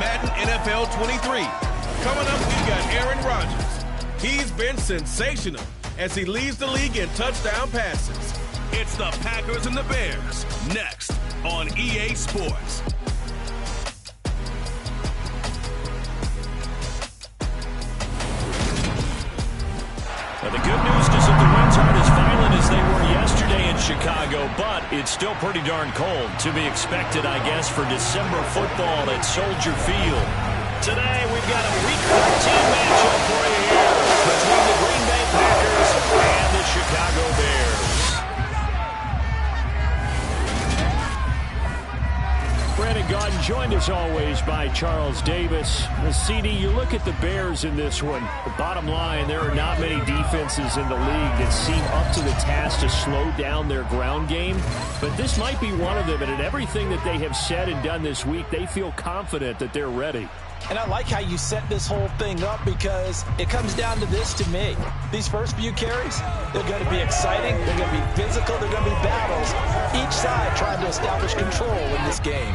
Madden NFL 23. Coming up, we've got Aaron Rodgers. He's been sensational as he leads the league in touchdown passes. It's the Packers and the Bears, next on EA Sports. Well, the good news is that the winds aren't as violent as they were yesterday in Chicago, but it's still pretty darn cold. To be expected, I guess, for December football at Soldier Field. Today, we've got a Week 13 matchup for you here between the Green Bay Packers and the Chicago Bears. Brandon Gaudin joined as always by Charles Davis. CD, you look at the Bears in this one. The bottom line, there are not many defenses in the league that seem up to the task to slow down their ground game. But this might be one of them, and in everything that they have said and done this week, they feel confident that they're ready. And I like how you set this whole thing up because it comes down to this to me. These first few carries, they're going to be exciting, they're going to be physical, they're going to be battles. Each side trying to establish control in this game.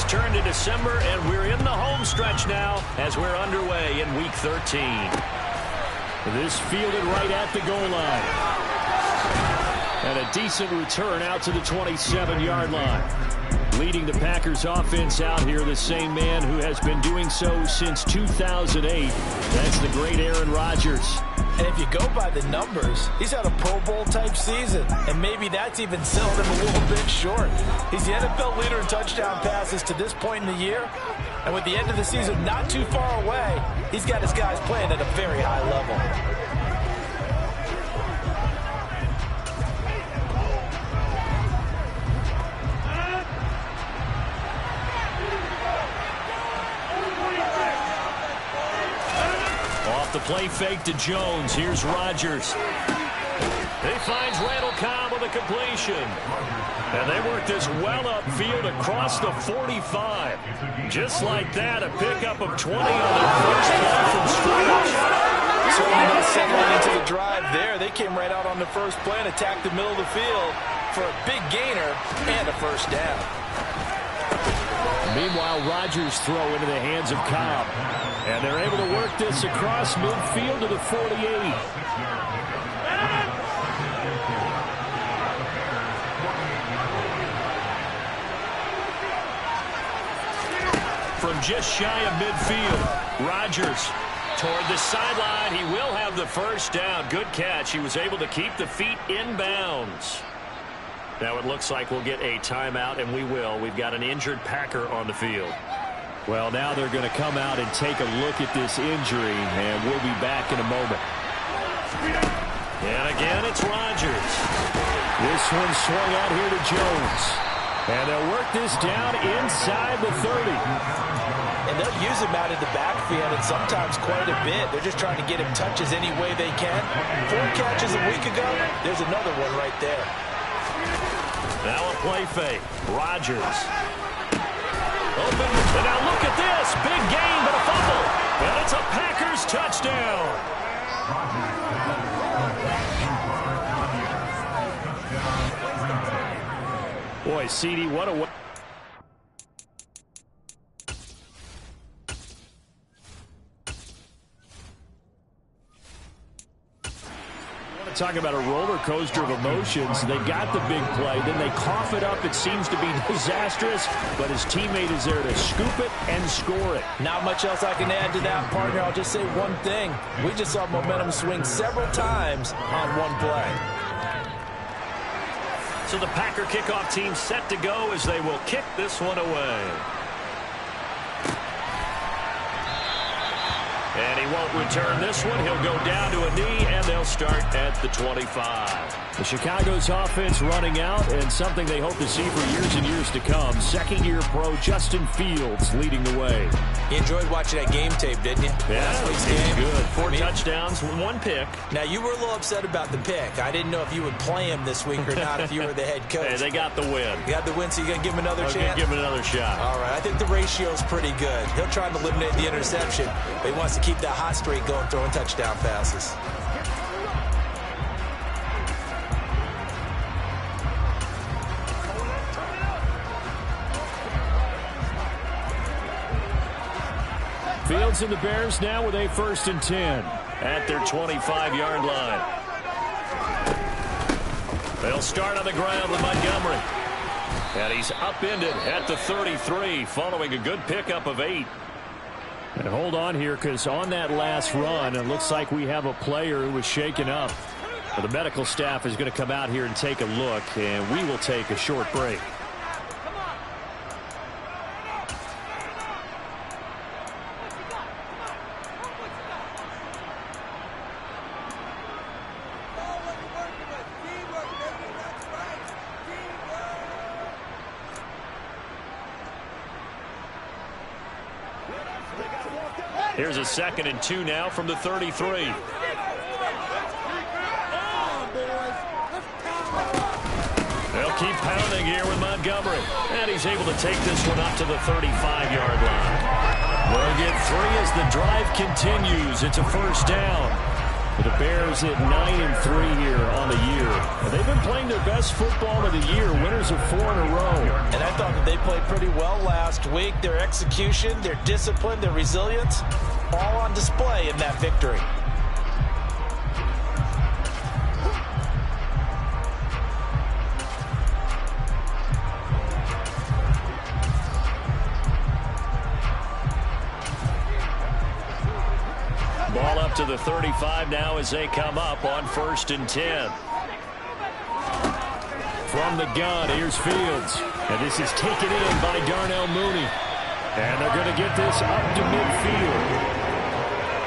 Turned to December, and we're in the home stretch now as we're underway in Week 13. This fielded right at the goal line. And a decent return out to the 27-yard line. Leading the Packers offense out here, the same man who has been doing so since 2008. That's the great Aaron Rodgers. And if you go by the numbers, he's had a Pro Bowl-type season, and maybe that's even selling him a little bit short. He's the NFL leader in touchdown passes to this point in the year, and with the end of the season not too far away, he's got his guys playing at a very high level. The play fake to Jones. Here's Rodgers. He finds Randall Cobb with a completion. And they work this well upfield across the 45. Just like that, a pickup of 20 on their first play from scrimmage. Certainly not settling into the drive there. They came right out on the first play and attacked the middle of the field for a big gainer and a first down. Meanwhile, Rodgers throw into the hands of Cobb. And they're able to work this across midfield to the 48. From just shy of midfield, Rodgers toward the sideline. He will have the first down. Good catch. He was able to keep the feet in bounds. Now it looks like we'll get a timeout, and we will. We've got an injured Packer on the field. Well, now they're going to come out and take a look at this injury, and we'll be back in a moment. And again, it's Rodgers. This one swung out here to Jones. And they'll work this down inside the 30. And they'll use him out in the backfield, and sometimes quite a bit. They're just trying to get him touches any way they can. 4 catches a week ago, there's another one right there. Now a play fake. Rodgers. Open, and now look at this. Big gain, but a fumble. And it's a Packers touchdown. Boy, CD, what a... Talk about a roller coaster of emotions. They got the big play, then they cough it up. It seems to be disastrous, but his teammate is there to scoop it and score it. Not much else I can add to that, partner. I'll just say one thing. We just saw momentum swing several times on one play. So the Packer kickoff team set to go as they will kick this one away. And he won't return this one. He'll go down to a knee, and they'll start at the 25. The Chicago's offense running out, and something they hope to see for years and years to come. Second-year pro Justin Fields leading the way. You enjoyed watching that game tape, didn't you? Yeah, Last week's it was game. good. 4 touchdowns, 1 pick. Now, you were a little upset about the pick. I didn't know if you would play him this week or not if you were the head coach. Hey, they got the win. You got the win, so you're going to give him another chance? Give him another shot. All right, I think the ratio's pretty good. He'll try to eliminate the interception, but he wants to keep that hot streak going, throwing touchdown passes. Fields and the Bears now with a 1st and 10 at their 25-yard line. They'll start on the ground with Montgomery. And he's upended at the 33 following a good pickup of 8. And hold on here, because on that last run, it looks like we have a player who was shaken up. The medical staff is going to come out here and take a look, and we will take a short break. Here's a 2nd and 2 now from the 33. They'll keep pounding here with Montgomery. And he's able to take this one up to the 35-yard line. They'll get 3 as the drive continues. It's a 1st down. The Bears at 9-3 here on the year. They've been playing their best football of the year. Winners of 4 in a row. And I thought that they played pretty well last week. Their execution, their discipline, their resilience, all on display in that victory. Ball up to the 35 now as they come up on 1st and 10. From the gun, here's Fields. And this is taken in by Darnell Mooney. And they're going to get this up to midfield.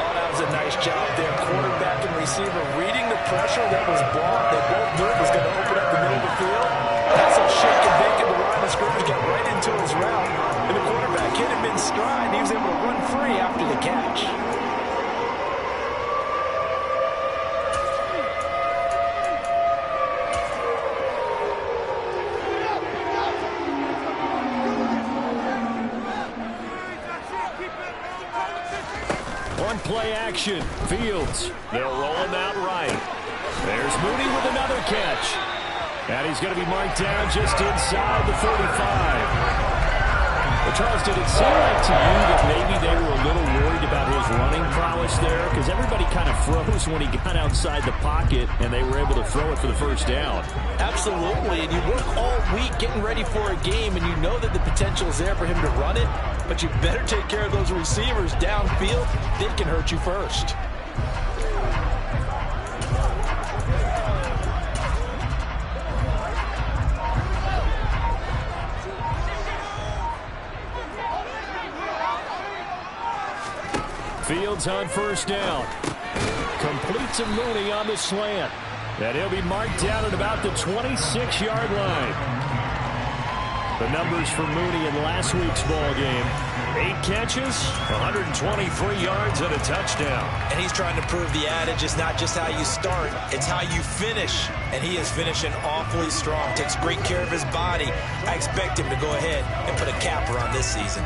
Oh, that was a nice job there. Quarterback and receiver reading the pressure that was brought. They both knew it was going to open up the middle of the field. That's a shake and bake in the line of scrimmage. Got right into his route. And the quarterback hit him in stride. He was able to run free after the catch. Play action. Fields. They'll roll him out right. There's Mooney with another catch. And he's going to be marked down just inside the 35. Well, Charles, did it seem like to you that maybe they were a little worried about his running prowess there? Because everybody kind of froze when he got outside the pocket, and they were able to throw it for the 1st down. Absolutely, and you work all week getting ready for a game, and you know that the potential is there for him to run it, but you better take care of those receivers downfield. They can hurt you first. Fields on 1st down. Complete to Mooney on the slant. And he'll be marked down at about the 26-yard line. The numbers for Mooney in last week's ball game. 8 catches, 123 yards, and a touchdown. And he's trying to prove the adage is not just how you start, it's how you finish. And he is finishing awfully strong. Takes great care of his body. I expect him to go ahead and put a capper on this season.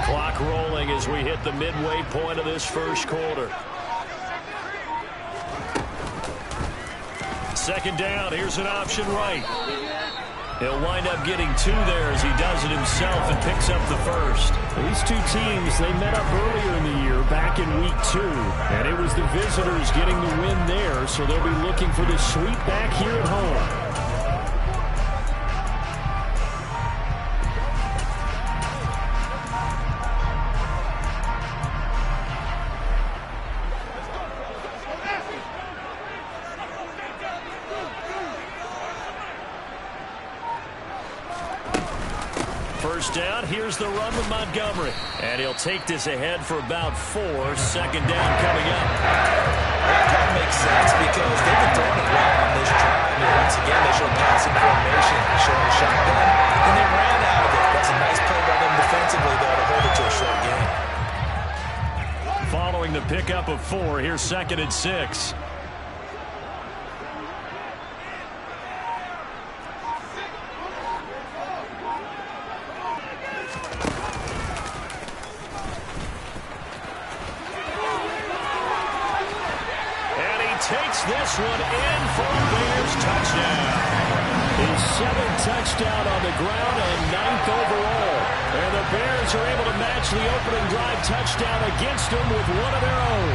Clock rolling as we hit the midway point of this 1st quarter. 2nd down, here's an option right. He'll wind up getting 2 there as he does it himself and picks up the 1st. These 2 teams, they met up earlier in the year, back in week 2. And it was the visitors getting the win there, so they'll be looking for the sweep back here at home. first down. Here's the run with Montgomery. And he'll take this ahead for about 4. Second down coming up. That makes sense because they've been throwing it well on this drive. And once again, they show passing formation, showing a shotgun, and they ran out of it. That's a nice play by them defensively, though, to hold it to a short game. Following the pickup of 4, here's 2nd and 6. Takes this one in for a Bears touchdown. His 7th touchdown on the ground and 9th overall. And the Bears are able to match the opening drive touchdown against them with one of their own.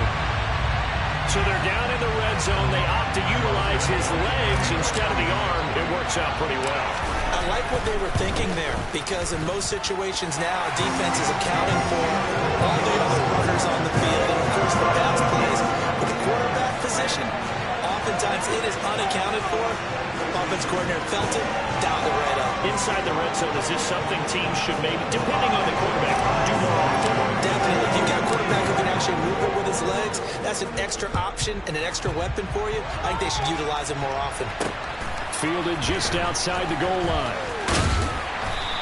So they're down in the red zone. They opt to utilize his legs instead of the arm. It works out pretty well. I like what they were thinking there because in most situations now, defense is accounting for all the other runners on the field and, of course, the bounce plays. But the quarterback position, oftentimes it is unaccounted for. Offense coordinator felt it, down the right up. Inside the red zone, is this something teams should maybe, depending on the quarterback, do more often? Definitely. If you've got a quarterback who can actually move it with his legs, that's an extra option and an extra weapon for you. I think they should utilize it more often. Fielded just outside the goal line.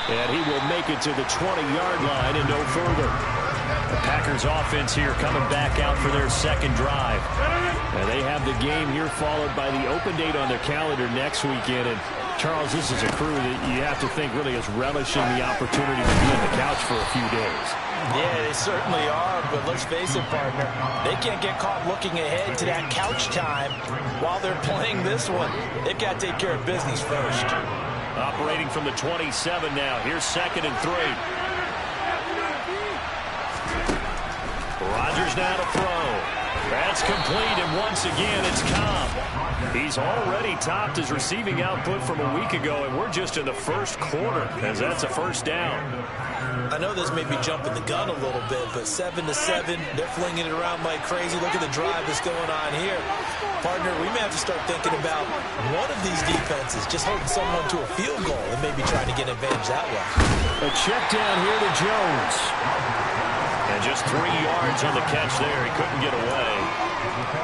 And he will make it to the 20-yard line and no further. The Packers offense here coming back out for their second drive. And they have the game here followed by the open date on their calendar next weekend. And Charles, this is a crew that you have to think really is relishing the opportunity to be on the couch for a few days. Yeah, they certainly are, but let's face it, partner. They can't get caught looking ahead to that couch time while they're playing this one. They've got to take care of business first. Operating from the 27 now. Here's 2nd and 3. Rodgers now to throw. That's complete, and once again, it's Cobb. He's already topped his receiving output from a week ago, and we're just in the first quarter, as that's a first down. I know this may be jumping the gun a little bit, but 7-7, they're flinging it around like crazy. Look at the drive that's going on here. Partner, we may have to start thinking about one of these defenses just holding someone to a field goal and maybe trying to get an advantage that way. A check down here to Jones. And just 3 yards on the catch there. He couldn't get away.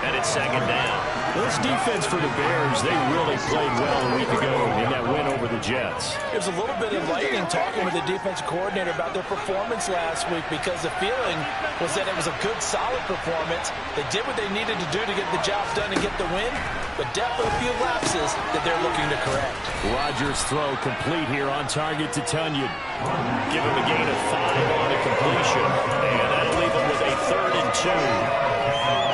And it's 2nd down. This defense for the Bears, they really played well a week ago in that win over the Jets. It was a little bit enlightening talking with the defensive coordinator about their performance last week because the feeling was that it was a good, solid performance. They did what they needed to do to get the job done and get the win, but definitely a few lapses that they're looking to correct. Rodgers' throw complete here on target to Tunyon. Give him a gain of 5 on the completion, and that'll leave him with a 3rd and 2.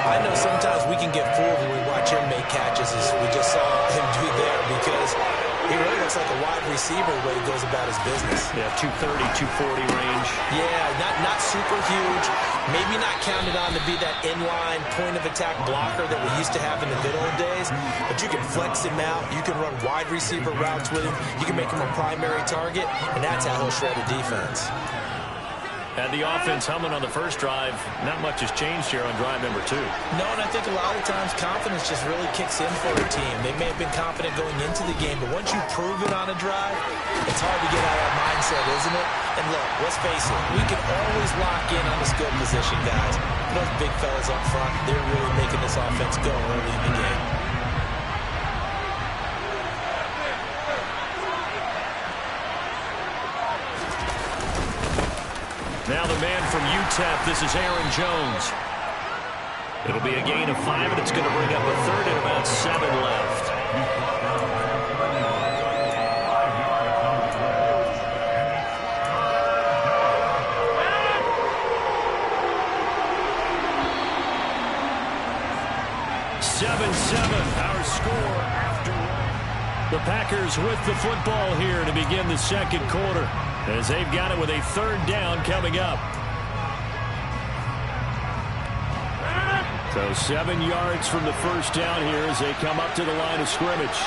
I know sometimes we can get fooled when we watch him make catches as we just saw him do there because he really looks like a wide receiver the way he goes about his business. Yeah, 230, 240 range. Yeah, not super huge. Maybe not counted on to be that inline point-of-attack blocker that we used to have in the good old days, but you can flex him out. You can run wide receiver routes with him. You can make him a primary target, and that's how he'll shred a defense. Had the offense humming on the first drive. Not much has changed here on drive number 2. No, and I think a lot of times confidence just really kicks in for a team. They may have been confident going into the game, but once you prove it on a drive, it's hard to get out of that mindset, isn't it? And look, let's face it, we can always lock in on the skill position, guys. But those big fellas up front, they're really making this offense go early in the game. Now the man from UTEP, this is Aaron Jones. It'll be a gain of 5, and it's going to bring up a 3rd and about 7 left. Our score after the Packers with the football here to begin the second quarter, as they've got it with a 3rd down coming up. So 7 yards from the first down here as they come up to the line of scrimmage.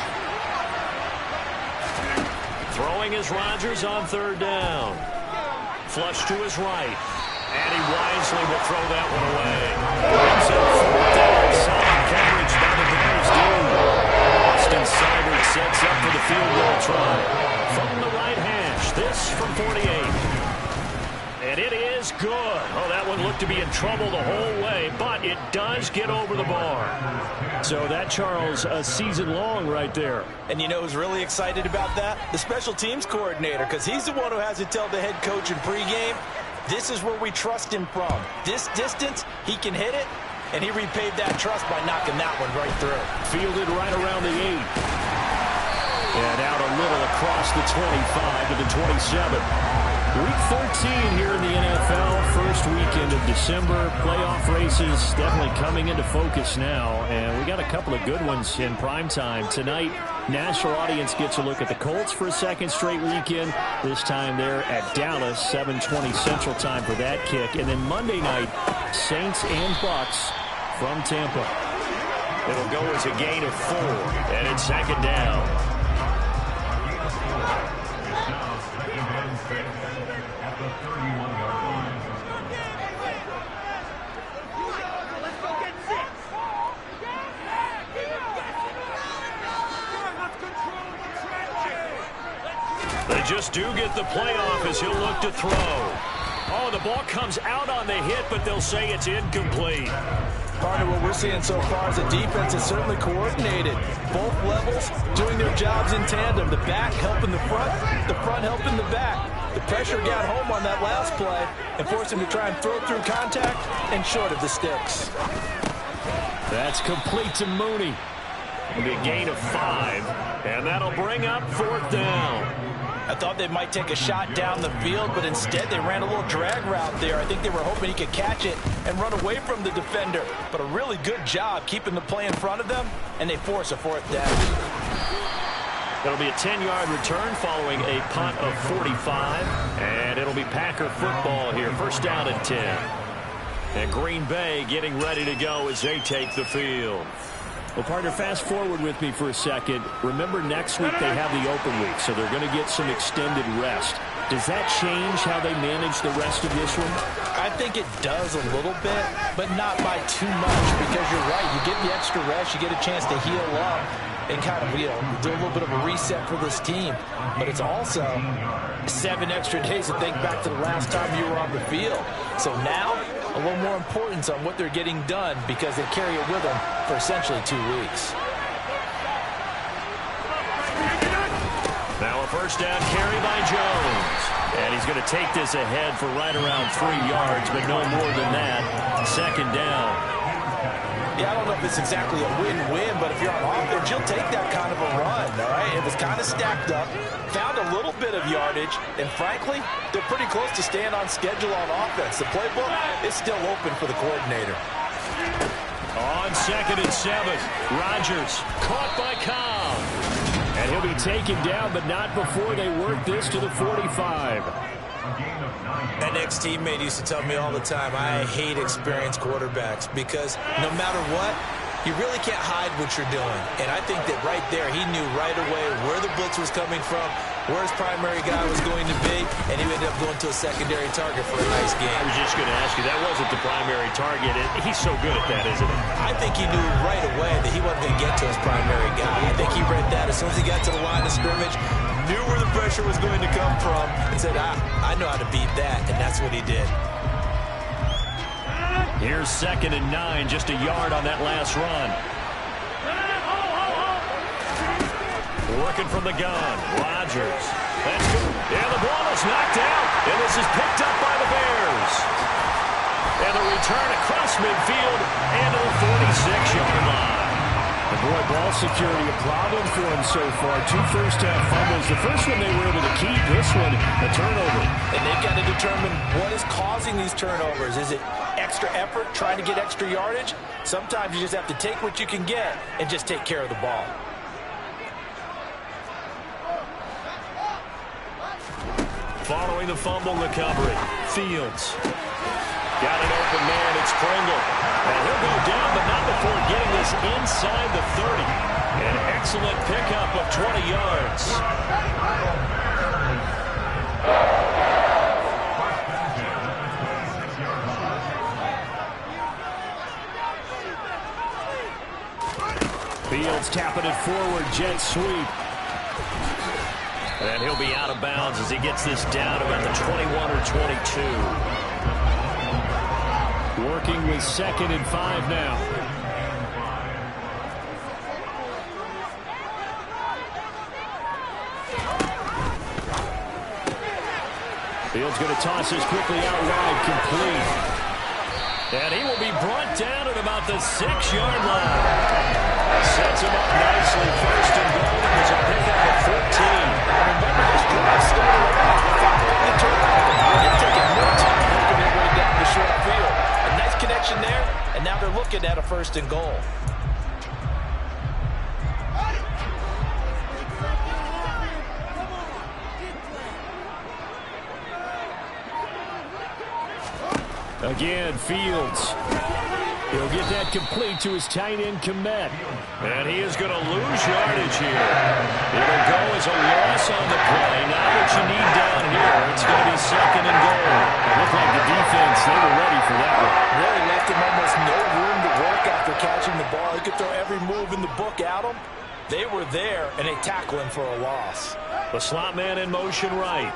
Throwing is Rodgers on 3rd down. Flush to his right. And he wisely will throw that one away. Brings up 4th down. Solid coverage by the Bears. Austin Seibert sets up for the field goal try. From the right hash, This from 48. And it is good. Oh, that one looked to be in trouble the whole way, but it does get over the bar. So that, Charles, a season long right there. And you know who's really excited about that? The special teams coordinator, because he's the one who has to tell the head coach in pregame, this is where we trust him from. This distance, he can hit it, and he repaid that trust by knocking that one right through. Fielded right around the 8. And out a little across the 25 to the 27. Week 13 here in the NFL, first weekend of December. Playoff races definitely coming into focus now, and we got a couple of good ones in prime time. Tonight, national audience gets a look at the Colts for a second straight weekend. This time they're at Dallas, 7:20 Central Time for that kick. And then Monday night, Saints and Bucks from Tampa. It'll go as a gain of 4, and it's second down. They just do get the playoff as he'll look to throw. Oh, the ball comes out on the hit, but they'll say it's incomplete. Partner, what we're seeing so far is the defense is certainly coordinated. Both levels doing their jobs in tandem. The back helping the front helping the back. The pressure got home on that last play and forced him to try and throw through contact and short of the sticks. That's complete to Mooney. It'll be a gain of 5, and that'll bring up 4th down. I thought they might take a shot down the field, but instead they ran a little drag route there. I think they were hoping he could catch it and run away from the defender. But a really good job keeping the play in front of them, and they force a 4th down. It'll be a 10-yard return following a punt of 45, and it'll be Packer football here. First down and 10. And Green Bay getting ready to go as they take the field. Well, partner, fast forward with me for a second. Remember, next week they have the open week, so they're going to get some extended rest. Does that change how they manage the rest of this one? I think it does a little bit, but not by too much, because you're right. You get the extra rest, you get a chance to heal up and kind of, do a little bit of a reset for this team. But it's also 7 extra days to think back to the last time you were on the field. So now, a little more importance on what they're getting done because they carry it with them for essentially 2 weeks. Now a first down carry by Jones. And he's going to take this ahead for right around 3 yards, but no more than that. Second down. Yeah, I don't know if it's exactly a win-win, but if you're on offense, you'll take that kind of a run, all right? It was kind of stacked up, found a little bit of yardage, and frankly, they're pretty close to staying on schedule on offense. The playbook is still open for the coordinator. On 2nd and 7, Rodgers caught by Cobb. And he'll be taken down, but not before they work this to the 45. That ex-teammate used to tell me all the time, I hate experienced quarterbacks because no matter what, you really can't hide what you're doing. And I think that right there, he knew right away where the blitz was coming from, where his primary guy was going to be, and he ended up going to a secondary target for a nice game. I was just going to ask you, that wasn't the primary target. He's so good at that, isn't he? I think he knew right away that he wasn't going to get to his primary guy. I think he read that as soon as he got to the line of scrimmage, knew where the pressure was going to come from, and said, I know how to beat that, and that's what he did. Here's 2nd and 9, just a yard on that last run. Working from the gun, Rodgers. That's good. Yeah, the ball is knocked out, and this is picked up by the Bears. And the return across midfield and to the 46-yard line. And boy, ball security a problem for him so far. 2 first-half fumbles. The first one they were able to keep. This one, a turnover. And they've got to determine what is causing these turnovers. Is it extra effort, trying to get extra yardage? Sometimes you just have to take what you can get and just take care of the ball. Following the fumble recovery, Fields. Got an open man, it's Pringle. And he'll go down, but not before getting this inside the 30. An excellent pickup of 20 yards. Fields tapping it forward, jet sweep. And he'll be out of bounds as he gets this down about the 21 or 22. Working with 2nd and 5 now. Fields going to toss this quickly out wide, complete. And he will be brought down at about the 6-yard line. Sets him up nicely, 1st and goal. There's a pickup at 14. Remember, this drive started off following the turnover. They're taking more time working their way down the short field. A nice connection there, and now they're looking at a 1st and goal. Again, Fields. He'll get that complete to his tight end, Komet. And he is going to lose yardage here. It'll go as a loss on the play. Now what you need down here, it's going to be 2nd and goal. It looked like the defense, they were ready for that one. Really left him almost no room to work after catching the ball. He could throw every move in the book at him. They were there, and they tackle him for a loss. The slot man in motion right.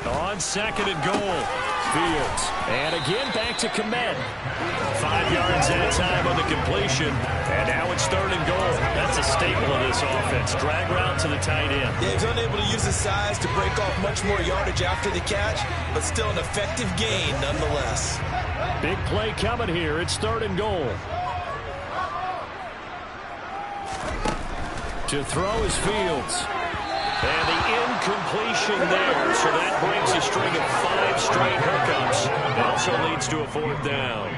On 2nd and goal, Fields. And again, back to Komet. 5 yards that time on the completion. And now it's 3rd and goal. That's a staple of this offense. Drag route to the tight end. Yeah, he's unable to use his size to break off much more yardage after the catch, but still an effective gain nonetheless. Big play coming here. It's 3rd and goal. To throw is Fields. And the incompletion there, so that brings a string of 5 straight hookups. It also leads to a 4th down.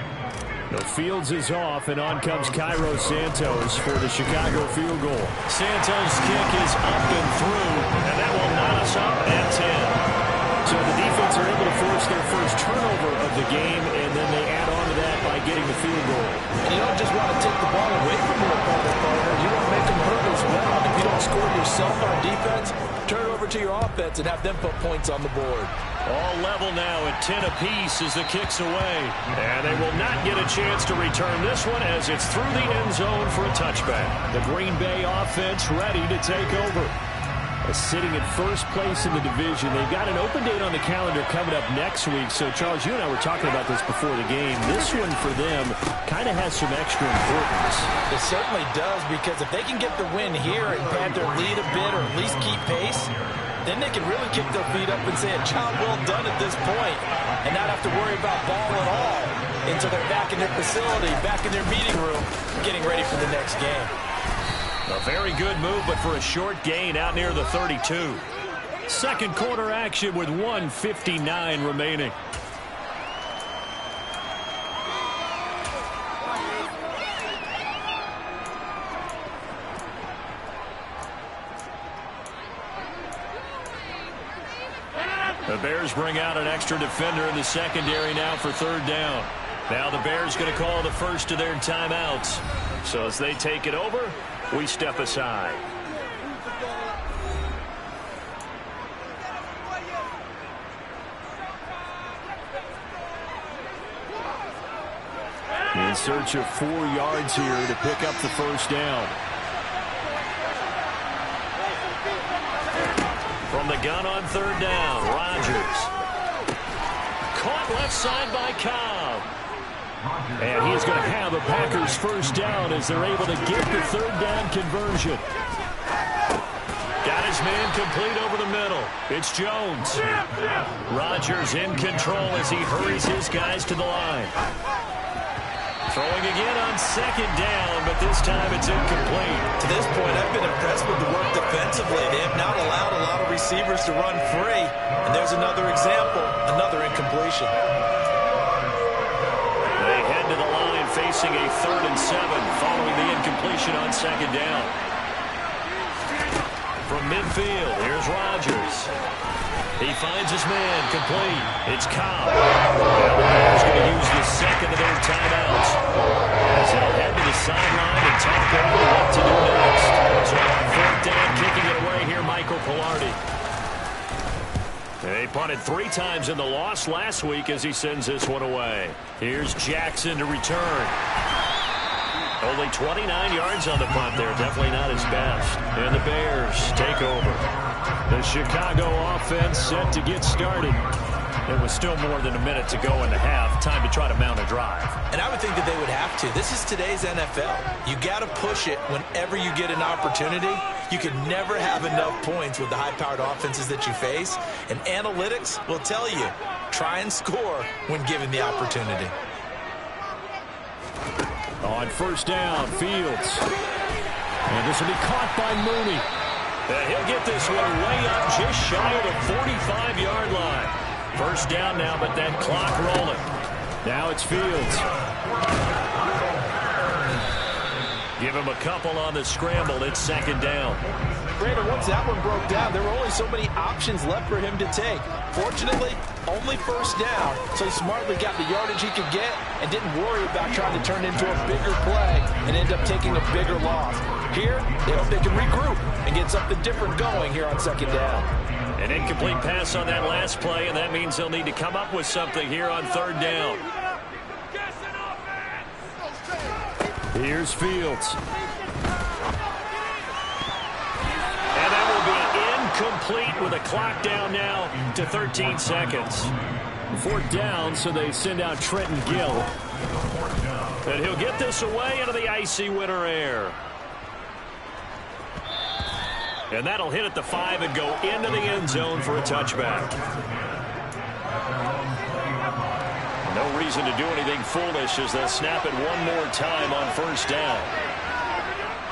The Fields is off, and on comes Cairo Santos for the Chicago field goal. Santos' kick is up and through, and that will knot us up at 10. So the defense are able to force their first turnover of the game, and then they add on to that by getting the field goal. And you don't just want to take the ball away from your opponent, partner. You want to make them hurt as well. And if you don't score yourself on defense, turn it over to your offense and have them put points on the board. All level now at 10 apiece as the kick's away. And they will not get a chance to return this one as it's through the end zone for a touchback. The Green Bay offense ready to take over. Sitting in 1st place in the division. They've got an open date on the calendar coming up next week. So, Charles, you and I were talking about this before the game. This one for them kind of has some extra importance. It certainly does, because if they can get the win here and pad their lead a bit or at least keep pace, then they can really kick their feet up and say a job well done at this point and not have to worry about ball at all until they're back in their facility, back in their meeting room, getting ready for the next game. A very good move, but for a short gain out near the 32. 2nd quarter action with 1:59 remaining. The Bears bring out an extra defender in the secondary now for 3rd down. Now the Bears going to call the first of their timeouts. So as they take it over, we step aside. In search of 4 yards here to pick up the 1st down. From the gun on 3rd down, Rodgers. Caught left side by Cobb. And he is going to have a Packers 1st down as they're able to get the 3rd down conversion. Got his man complete over the middle. It's Jones. Rodgers in control as he hurries his guys to the line. Throwing again on 2nd down, but this time it's incomplete. To this point, I've been impressed with the work defensively. They have not allowed a lot of receivers to run free. And there's another example, another incompletion. They head to the line facing a 3rd and 7 following the incompletion on 2nd down. From midfield, here's Rodgers. He finds his man complete. It's Cobb. Now the Bears going to use the 2nd of their timeouts as they'll head to the sideline and talk over what to do next. So on 4th down, kicking it away here, Michael Pilardi. They punted 3 times in the loss last week as he sends this one away. Here's Jackson to return. Only 29 yards on the punt there. Definitely not his best. And the Bears take over. The Chicago offense set to get started. There was still more than a minute to go in the half. Time to try to mount a drive. And I would think that they would have to. This is today's NFL. You got to push it whenever you get an opportunity. You can never have enough points with the high-powered offenses that you face. And analytics will tell you, try and score when given the opportunity. On first down, Fields. And this will be caught by Mooney. And he'll get this one way up just shy of the 45-yard line. First down now, but that clock rolling. Now it's Fields. Give him a couple on the scramble. It's second down. Brandon, once that one broke down, there were only so many options left for him to take. Fortunately, only first down, so he smartly got the yardage he could get and didn't worry about trying to turn into a bigger play and end up taking a bigger loss. Here, they hope they can regroup and get something different going here on second down. An incomplete pass on that last play, and that means they'll need to come up with something here on third down. Here's Fields. And that will be incomplete with a clock down now to 13 seconds. Fourth down, so they send out Trenton Gill. And he'll get this away into the icy winter air. And that'll hit at the 5 and go into the end zone for a touchback. No reason to do anything foolish as they'll snap it one more time on first down.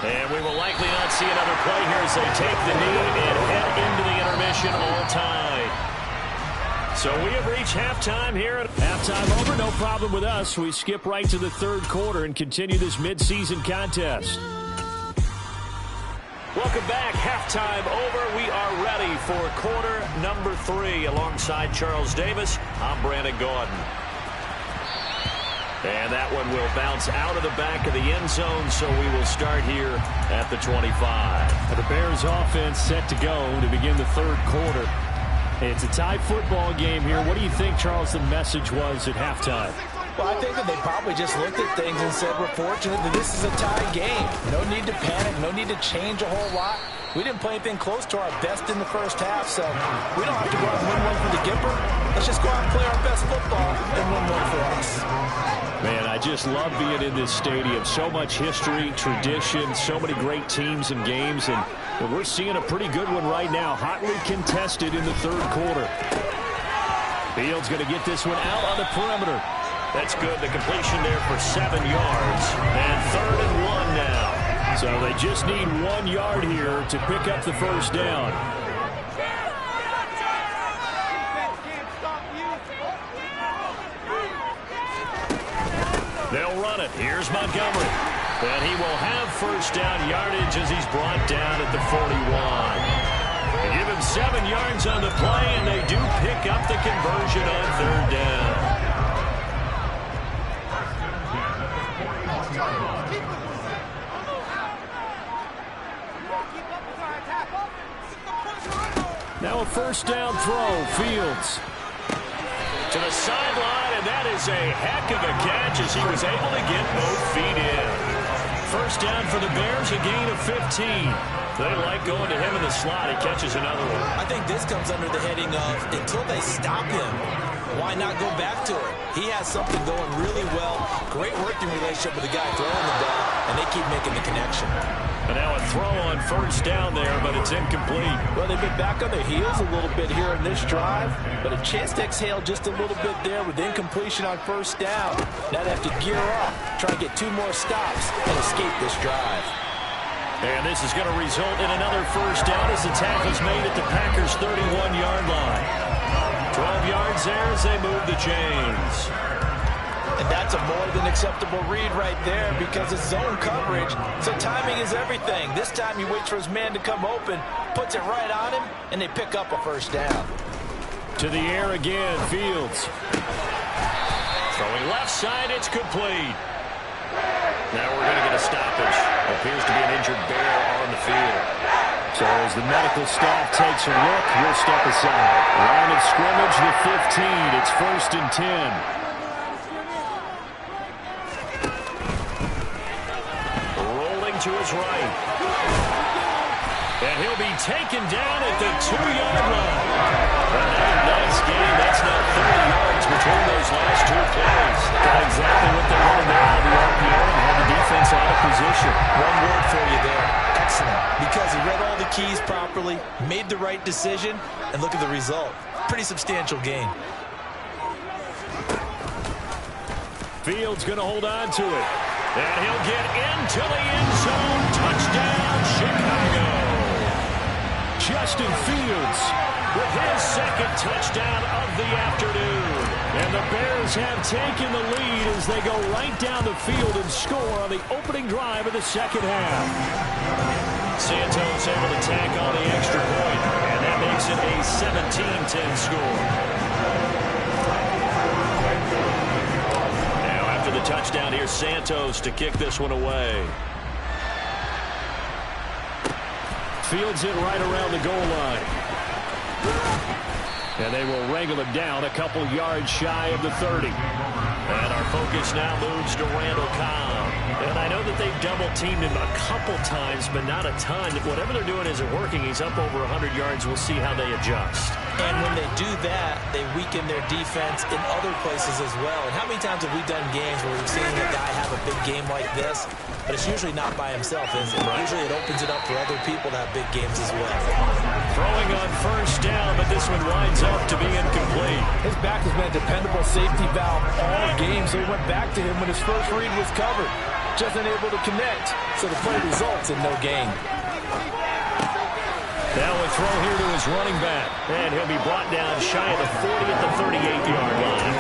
And we will likely not see another play here as they take the knee and head into the intermission all tied. So we have reached halftime here. Halftime over, no problem with us. We skip right to the third quarter and continue this midseason contest. Welcome back. Halftime over. We are ready for quarter number 3. Alongside Charles Davis, I'm Brandon Gaudin. And that one will bounce out of the back of the end zone, so we will start here at the 25. The Bears offense set to go to begin the third quarter. It's a tie football game here. What do you think, Charles, the message was at halftime? Well, I think that they probably just looked at things and said, we're fortunate that this is a tie game. No need to panic, no need to change a whole lot. We didn't play anything close to our best in the first half, so we don't have to go out and win one for the Gipper. Let's just go out and play our best football and win one for us. Man, I just love being in this stadium. So much history, tradition, so many great teams and games, and we're seeing a pretty good one right now, hotly contested in the third quarter. Fields going to get this one out on the perimeter. That's good. The completion there for 7 yards. And 3rd and 1 now. So they just need 1 yard here to pick up the first down. They'll run it. Here's Montgomery. And he will have first down yardage as he's brought down at the 41. They give him 7 yards on the play, and they do pick up the conversion on third down. Now a first down throw. Fields to the sideline, and that is a heck of a catch as he was able to get both feet in. First down for the Bears, a gain of 15. They like going to him in the slot. He catches another one. I think this comes under the heading of until they stop him, why not go back to it? He has something going really well. Great working relationship with the guy throwing the ball, and they keep making the connection. And now a throw on first down there, but it's incomplete. Well, they've been back on their heels a little bit here in this drive, but a chance to exhale just a little bit there with incompletion on first down. Now they have to gear up, try to get 2 more stops, and escape this drive. And this is going to result in another first down as the tackle's made at the Packers' 31-yard line. 12 yards there as they move the chains. And that's a more than acceptable read right there because it's zone coverage, so timing is everything. This time he waits for his man to come open, puts it right on him, and they pick up a first down. To the air again, Fields. Throwing left side, it's complete. Now we're going to get a stoppage. Appears to be an injured bear on the field. So as the medical staff takes a look, we'll step aside. Line of scrimmage, the 15. It's 1st and 10. to his right. And he'll be taken down at the 2-yard line. Another nice game. That's now 30 yards between those last two plays. Got exactly what they wanted there on the RPO and had the defense out of position. One word for you there. Excellent. Because he read all the keys properly, made the right decision, and look at the result. Pretty substantial gain. Fields going to hold on to it. And he'll get into the end zone. Touchdown, Chicago. Justin Fields with his second touchdown of the afternoon. And the Bears have taken the lead as they go right down the field and score on the opening drive of the second half. Santos able to tack on the extra point, and that makes it a 17-10 score. Now after the touchdown, here's Santos to kick this one away. Fields it right around the goal line. And they will wrangle him down a couple yards shy of the 30. And our focus now moves to Randall Cobb. And I know that they've double-teamed him a couple times, but not a ton. Whatever they're doing isn't working. He's up over 100 yards. We'll see how they adjust. And when they do that, they weaken their defense in other places as well. And how many times have we done games where we've seen a guy have a big game like this, but it's usually not by himself, is it? Usually it opens it up for other people to have big games as well. Throwing on first down, but this one winds up to be incomplete. His back has been a dependable safety valve all game, so he went back to him when his first read was covered. Just unable to connect, so the play results in no gain. Now a throw here to his running back. And he'll be brought down shy of the 40 at the 38-yard line.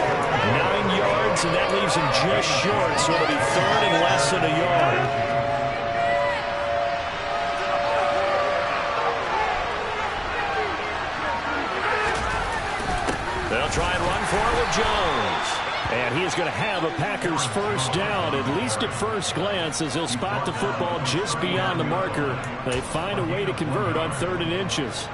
9 yards, and that leaves him just short, so it'll be third and less than a yard. They'll try and run for it with Jones. And he is going to have a Packers first down, at least at first glance, as he'll spot the football just beyond the marker. They find a way to convert on 3rd and inches.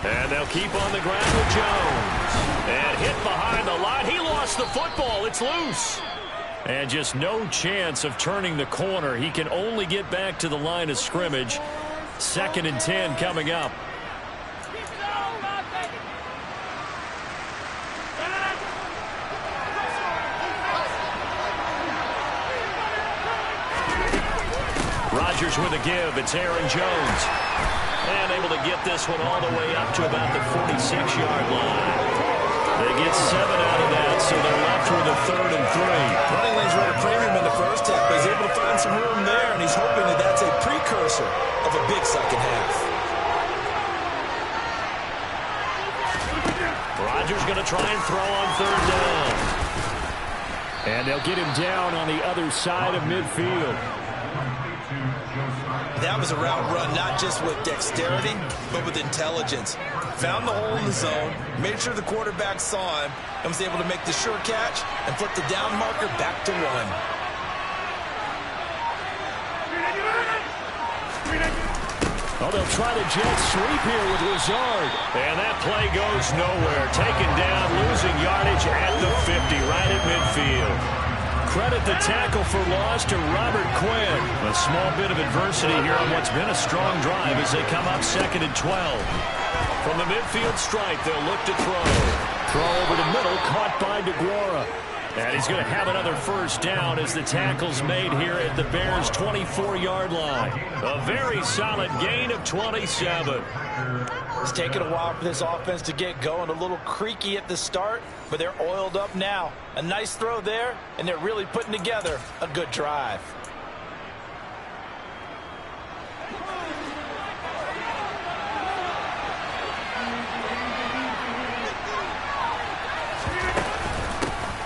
And they'll keep on the ground with Jones. And hit behind the line. He lost the football. It's loose. And just no chance of turning the corner. He can only get back to the line of scrimmage. 2nd and 10 coming up. Rodgers with a give. It's Aaron Jones. And able to get this one all the way up to about the 46-yard line. They get 7 out of that, so they're left with a 3rd and 3. Running lanes were at a premium in the first half, but he's able to find some room there, and he's hoping that that's a precursor of a big second half. Rodgers going to try and throw on 3rd down. And they'll get him down on the other side of midfield. That was a route run not just with dexterity, but with intelligence. Found the hole in the zone, made sure the quarterback saw him, and was able to make the sure catch and flip the down marker back to 1. Oh, they'll try to jet sweep here with Lazard. And that play goes nowhere. Taken down, losing yardage at the 50, right at midfield. Credit the tackle for loss to Robert Quinn. A small bit of adversity here on what's been a strong drive as they come up 2nd and 12. From the midfield stripe, they'll look to throw. Throw over the middle, caught by DeGuara. And he's going to have another first down as the tackle's made here at the Bears' 24-yard line. A very solid gain of 27. It's taken a while for this offense to get going. A little creaky at the start, but they're oiled up now. A nice throw there, and they're really putting together a good drive.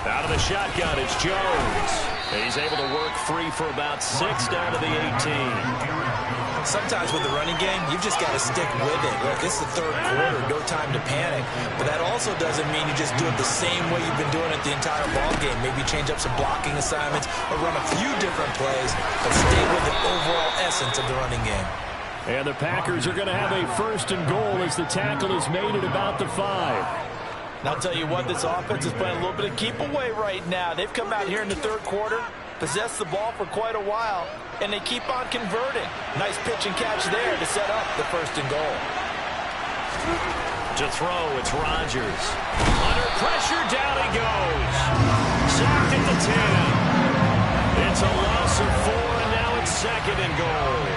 Out of the shotgun, it's Jones. He's able to work free for about 6 down to the 18. Sometimes with the running game, you've just got to stick with it. Look, it's the 3rd quarter, no time to panic. But that also doesn't mean you just do it the same way you've been doing it the entire ball game. Maybe change up some blocking assignments or run a few different plays, but stay with the overall essence of the running game. And the Packers are going to have a 1st and goal as the tackle is made at about the 5. And I'll tell you what, this offense is playing a little bit of keep away right now. They've come out here in the 3rd quarter, possessed the ball for quite a while, and they keep on converting. Nice pitch and catch there to set up the 1st and goal. To throw, it's Rodgers. Under pressure, down he goes. Sacked at the 10. It's a loss of 4, and now it's 2nd and goal.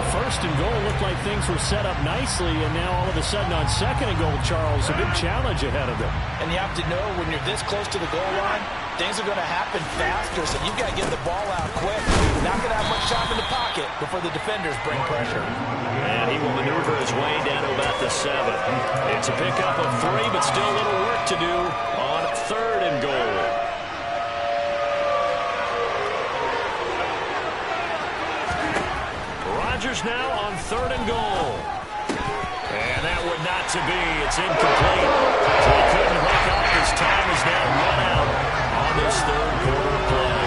1st and goal looked like things were set up nicely, and now all of a sudden on 2nd and goal, Charles, a big challenge ahead of them. And you have to know when you're this close to the goal line, things are going to happen faster, so you've got to get the ball out quick. You're not going to have much time in the pocket before the defenders bring pressure. And he will maneuver his way down to about the 7. It's a pickup of 3, but still a little work to do on 3rd and goal. Rodgers now on 3rd and goal. And that would not to be. It's incomplete. So he couldn't hook up. His time is now run out on this 3rd quarter play.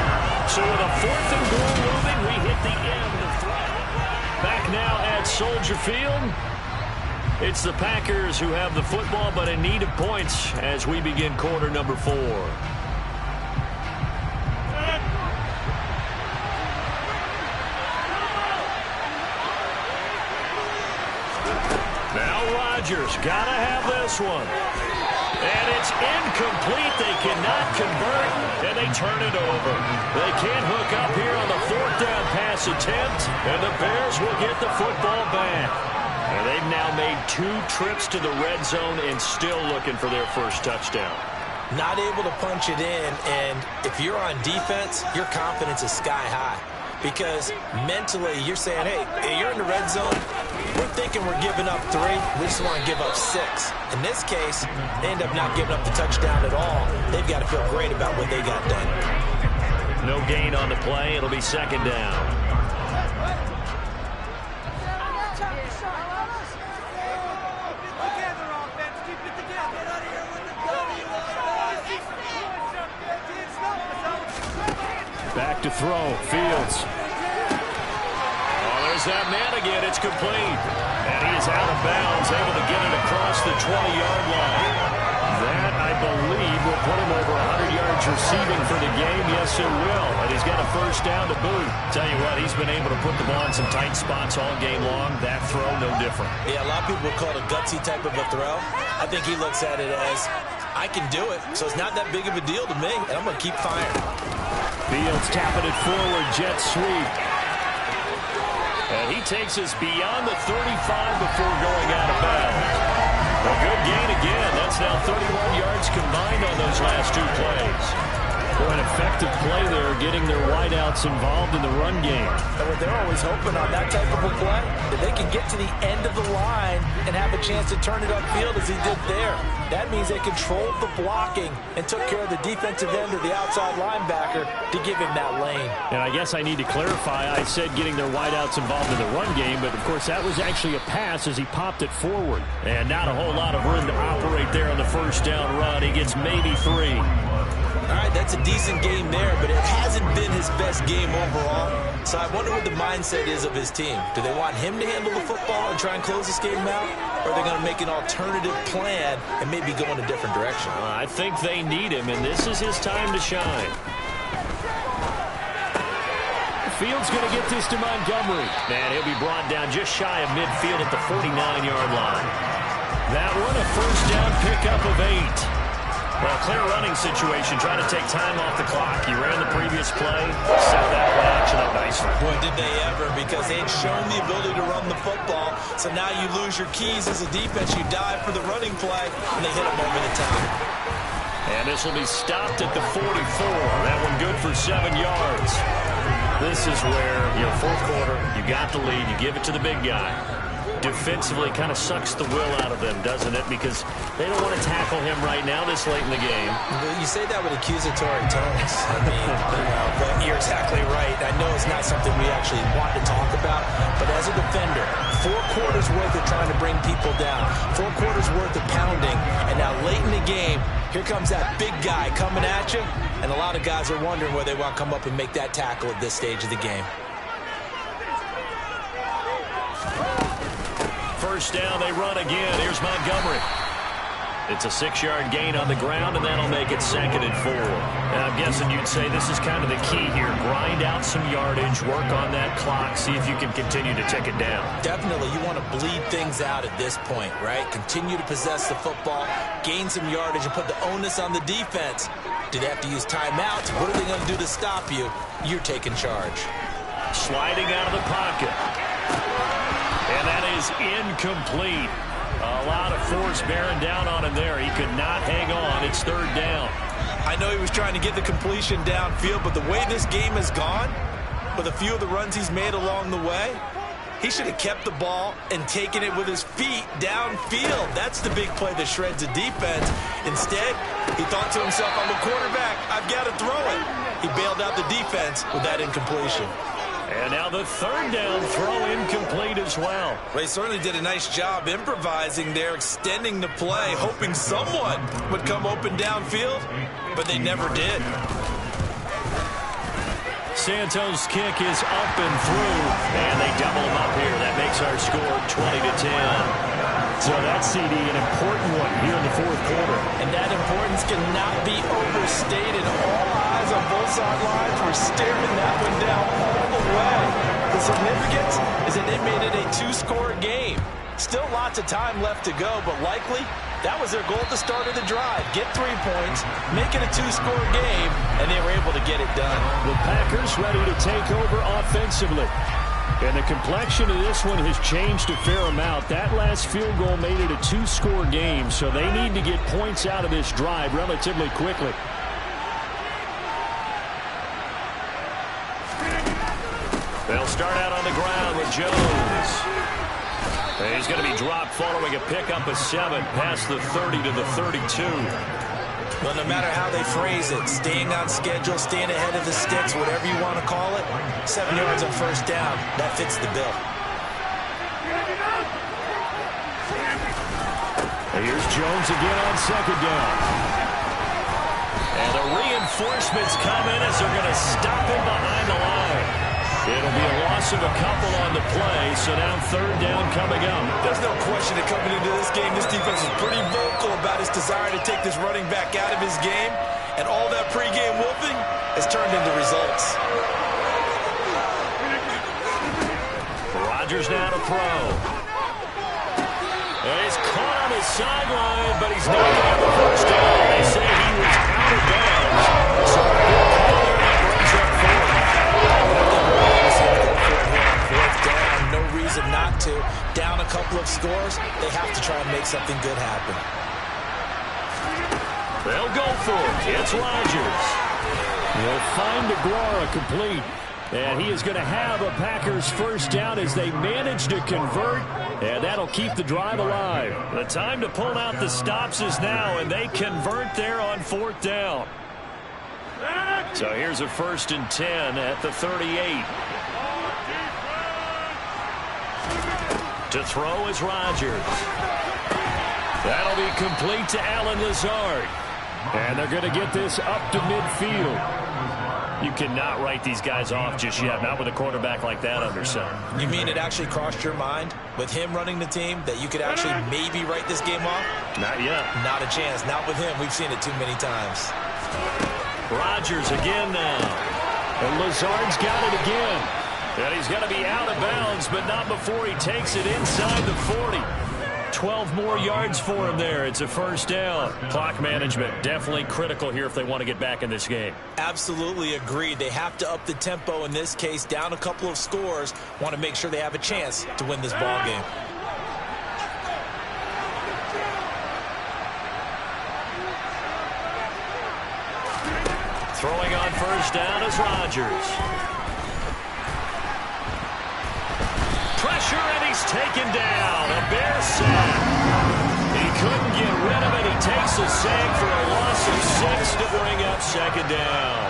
So with a 4th and goal moving, we hit the end of 3. Back now at Soldier Field. It's the Packers who have the football, but in need of points as we begin quarter number 4. Rodgers gotta have this one. And it's incomplete. They cannot convert, and they turn it over. They can't hook up here on the 4th down pass attempt, and the Bears will get the football back. And they've now made 2 trips to the red zone and still looking for their 1st touchdown. Not able to punch it in, and if you're on defense, your confidence is sky high. Because mentally, you're saying, hey, you're in the red zone. We're thinking we're giving up 3. We just want to give up 6. In this case, they end up not giving up the touchdown at all. They've got to feel great about what they got done. No gain on the play. It'll be 2nd down. Back to throw. Fields. Oh, there's that man again. It's complete. And he is out of bounds, able to get it across the 20-yard line. That, I believe, will put him over 100 yards receiving for the game. Yes, it will. And he's got a 1st down to boot. Tell you what, he's been able to put the ball in some tight spots all game long. That throw, no different. Yeah, a lot of people would call it a gutsy type of a throw. I think he looks at it as, I can do it, so it's not that big of a deal to me, and I'm going to keep firing. Fields tapping it forward, jet sweep. And he takes us beyond the 35 before going out of bounds. A good gain again. That's now 31 yards combined on those last 2 plays. An effective play there, getting their wideouts involved in the run game. And what they're always hoping on that type of a play, that they can get to the end of the line and have a chance to turn it upfield as he did there. That means they controlled the blocking and took care of the defensive end or the outside linebacker to give him that lane. And I guess I need to clarify, I said getting their wideouts involved in the run game, but of course that was actually a pass as he popped it forward. And not a whole lot of room to operate there on the 1st down run. He gets maybe 3. All right, that's a decent game there, but it hasn't been his best game overall. So I wonder what the mindset is of his team. Do they want him to handle the football and try and close this game out? Or are they going to make an alternative plan and maybe go in a different direction? I think they need him, and this is his time to shine. Fields going to get this to Montgomery. And he'll be brought down just shy of midfield at the 49-yard line. That one, a 1st down pickup of 8. Well, clear running situation, trying to take time off the clock. He ran the previous play, set that one action up nicely. Boy, did they ever, because they had shown the ability to run the football. So now you lose your keys as a defense. You dive for the running play, and they hit him over the top. And this will be stopped at the 44. That one good for 7 yards. This is where, 4th quarter, you got the lead, you give it to the big guy. Defensively kind of sucks the will out of them, doesn't it? Because they don't want to tackle him right now this late in the game. You say that with accusatory tones. I mean, but you're exactly right. I know it's not something we actually want to talk about, but as a defender, 4 quarters worth of trying to bring people down, 4 quarters worth of pounding, and now late in the game, here comes that big guy coming at you, and a lot of guys are wondering whether they want to come up and make that tackle at this stage of the game. first down. They run again. Here's Montgomery. It's a 6-yard gain on the ground, and that'll make it 2nd and 4. And I'm guessing you'd say this is kind of the key here. Grind out some yardage, work on that clock, see if you can continue to tick it down. Definitely, you want to bleed things out at this point, right? Continue to possess the football, gain some yardage, and put the onus on the defense. Do they have to use timeouts? What are they going to do to stop you? You're taking charge. Sliding out of the pocket. And that is incomplete. A lot of force bearing down on him there. He could not hang on. It's 3rd down. I know he was trying to get the completion downfield, but the way this game has gone, with a few of the runs he's made along the way, he should have kept the ball and taken it with his feet downfield. That's the big play that shreds the defense. Instead, he thought to himself, I'm a quarterback. I've got to throw it. He bailed out the defense with that incompletion. And now the 3rd down throw incomplete as well. They certainly did a nice job improvising there, extending the play, hoping someone would come open downfield, but they never did. Santos' kick is up and through, and they double him up here. That makes our score 20-10. So that CD, an important one here in the 4th quarter. And that importance cannot be overstated. All eyes on both sidelines were staring that one down all the way. The significance is that they made it a 2-score game. Still lots of time left to go, but likely that was their goal at the start of the drive. Get 3 points, make it a 2-score game, and they were able to get it done. The Packers ready to take over offensively. And the complexion of this one has changed a fair amount. That last field goal made it a 2-score game, so they need to get points out of this drive relatively quickly. They'll start out on the ground with Jones. He's going to be dropped following a pickup of 7 past the 30 to the 32. Well, no matter how they phrase it, staying on schedule, staying ahead of the sticks, whatever you want to call it, 7 yards on first down, that fits the bill. And here's Jones again on 2nd down. And the reinforcements come in as they're going to stop him behind the line. It'll be a loss of a couple on the play, so now 3rd down coming up. There's no question that coming into this game, this defense is pretty vocal about its desire to take this running back out of his game, and all that pregame wolfing has turned into results. Rodgers now to throw. And he's caught on his sideline, but he's not going to have the first down. They say he was out of bounds. So a good call there that brings up 4th. Down, no reason not to. Down a couple of scores, they have to try and make something good happen. They'll go for it. It's Rodgers. He'll find DeGuara complete. And he is going to have a Packers first down as they manage to convert. And that'll keep the drive alive. The time to pull out the stops is now, and they convert there on 4th down. So here's a 1st and 10 at the 38. To throw is Rodgers. That'll be complete to Allen Lazard. And they're going to get this up to midfield. You cannot write these guys off just yet, not with a quarterback like that under center. You mean it actually crossed your mind with him running the team that you could actually maybe write this game off? Not yet. Not a chance. Not with him. We've seen it too many times. Rodgers again now. And Lazard's got it again. And he's going to be out of bounds, but not before he takes it inside the 40. 12 more yards for him there. It's a first down. Clock management definitely critical here if they want to get back in this game. Absolutely agreed. They have to up the tempo in this case. Down a couple of scores. Want to make sure they have a chance to win this ball game. Throwing on first down is Rodgers. Pressure, and he's taken down. A Bear sack. He couldn't get rid of it. He takes a sack for a loss of 6 to bring up 2nd down.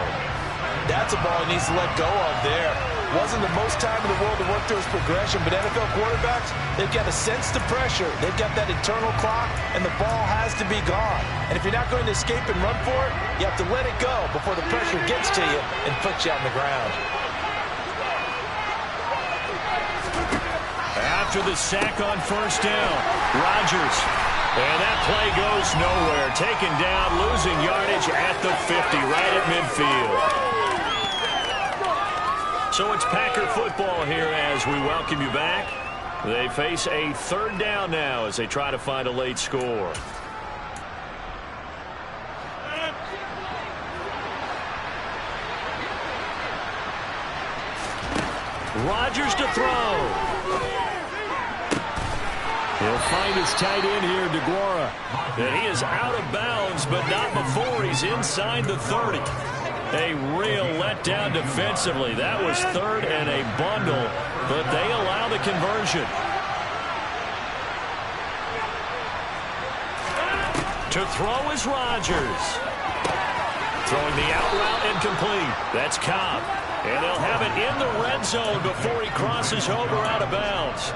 That's a ball he needs to let go of there. Wasn't the most time in the world to work through his progression, but NFL quarterbacks, they've got to sense the pressure. They've got that internal clock, and the ball has to be gone. And if you're not going to escape and run for it, you have to let it go before the pressure gets to you and puts you on the ground. At after the sack on first down. Rodgers. And that play goes nowhere. Taken down, losing yardage at the 50, right at midfield. So it's Packer football here as we welcome you back. They face a third down now as they try to find a late score. Rodgers to throw. He'll find his tight end here, DeGuara. And he is out of bounds, but not before he's inside the 30. A real letdown defensively. That was third and a bundle, but they allow the conversion. To throw is Rodgers. Throwing the out route incomplete. That's Cobb. And they'll have it in the red zone before he crosses over out of bounds.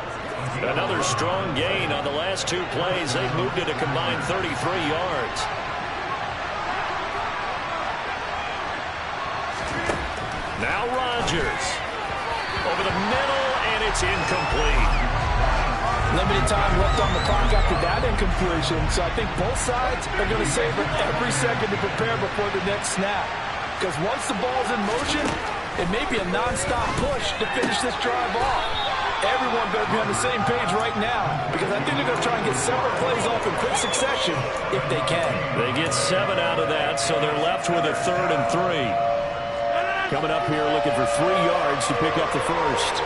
Another strong gain on the last two plays. They've moved it a combined 33 yards. Now Rodgers. Over the middle, and it's incomplete. Limited time left on the clock after that incompletion, so I think both sides are going to savor every second to prepare before the next snap. Because once the ball's in motion, it may be a non-stop push to finish this drive off. Everyone better be on the same page right now, because I think they're going to try and get several plays off in quick succession if they can. They get 7 out of that, so they're left with a 3rd and 3. Coming up here looking for 3 yards to pick up the first.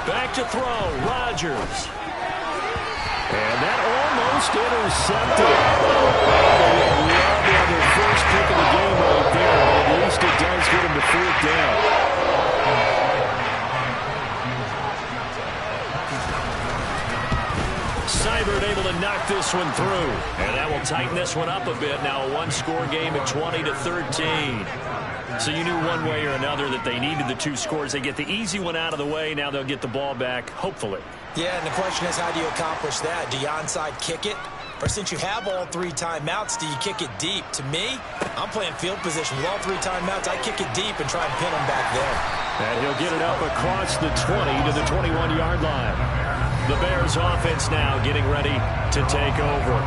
Back to throw, Rodgers. And that almost intercepted. They love to have their first pick of the game right there, but at least it does get them to 4th down. Seibert able to knock this one through. And that will tighten this one up a bit. Now a one-score game at 20-13. So you knew one way or another that they needed the 2 scores. They get the easy one out of the way. Now they'll get the ball back, hopefully. Yeah, and the question is, how do you accomplish that? Do you onside kick it? Or since you have all 3 timeouts, do you kick it deep? To me, I'm playing field position with all 3 timeouts. I kick it deep and try and pin them back there. And he'll get it up across the 20 to the 21-yard line. The Bears offense now getting ready to take over.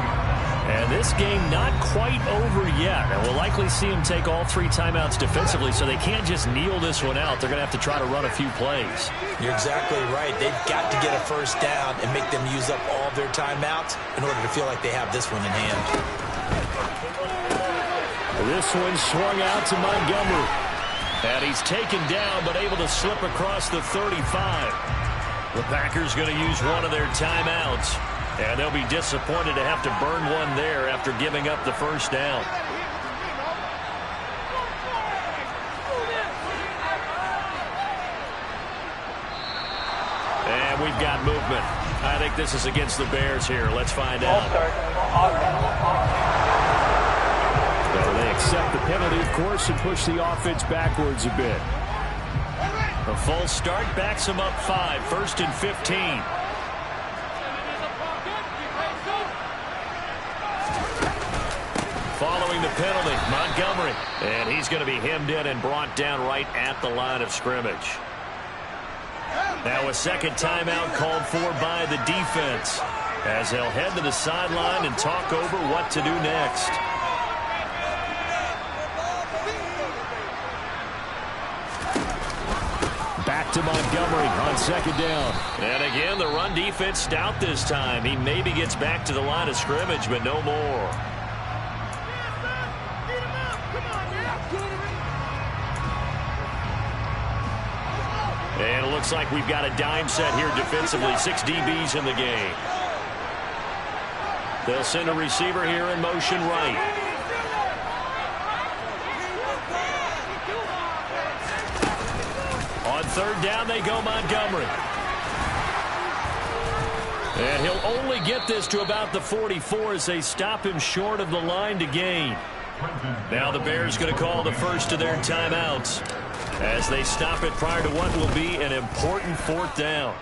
And this game not quite over yet. And we'll likely see them take all 3 timeouts defensively, so they can't just kneel this one out. They're going to have to try to run a few plays. You're exactly right. They've got to get a first down and make them use up all their timeouts in order to feel like they have this one in hand. This one swung out to Montgomery. And he's taken down, but able to slip across the 35. The Packers going to use one of their timeouts. And they'll be disappointed to have to burn one there after giving up the first down. And we've got movement. I think this is against the Bears here. Let's find out. So they accept the penalty, of course, and push the offense backwards a bit. A false start backs them up 5, 1st and 15. Following the penalty, Montgomery. And he's going to be hemmed in and brought down right at the line of scrimmage. Now a second timeout called for by the defense as they'll head to the sideline and talk over what to do next. Back to Montgomery on 2nd down. And again, the run defense stout this time. He maybe gets back to the line of scrimmage, but no more. And it looks like we've got a dime set here defensively. 6 DBs in the game. They'll send a receiver here in motion right. On 3rd down they go Montgomery. And he'll only get this to about the 44 as they stop him short of the line to gain. Now the Bears going to call the first of their timeouts as they stop it prior to what will be an important 4th down.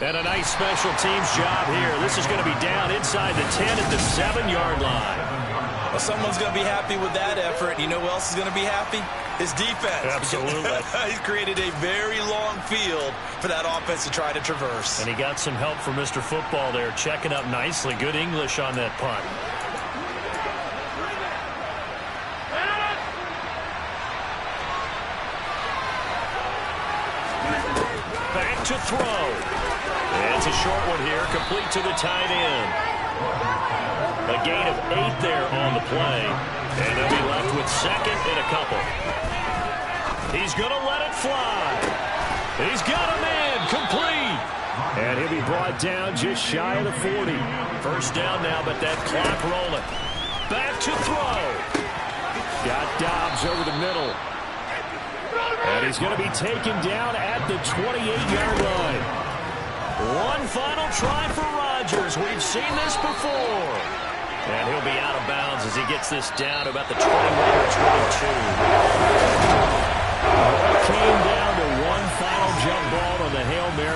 And a nice special teams job here. This is going to be down inside the 10 at the 7-yard line. Well, someone's going to be happy with that effort. You know who else is going to be happy? His defense. Absolutely. He's created a very long field for that offense to try to traverse. And he got some help from Mr. Football there, checking up nicely. Good English on that punt. Back to throw. It's a short one here, complete to the tight end. A gain of 8 there on the play. And they'll be left with second and a couple. He's going to let it fly. He's got a man, complete. And he'll be brought down just shy of the 40. First down now, but that clock rolling. Back to throw. Got Dobbs over the middle. And he's going to be taken down at the 28-yard line. One final try for Rodgers. We've seen this before. And he'll be out of bounds as he gets this down to about the 21 or 22. Came down to one final jump ball on the Hail Mary.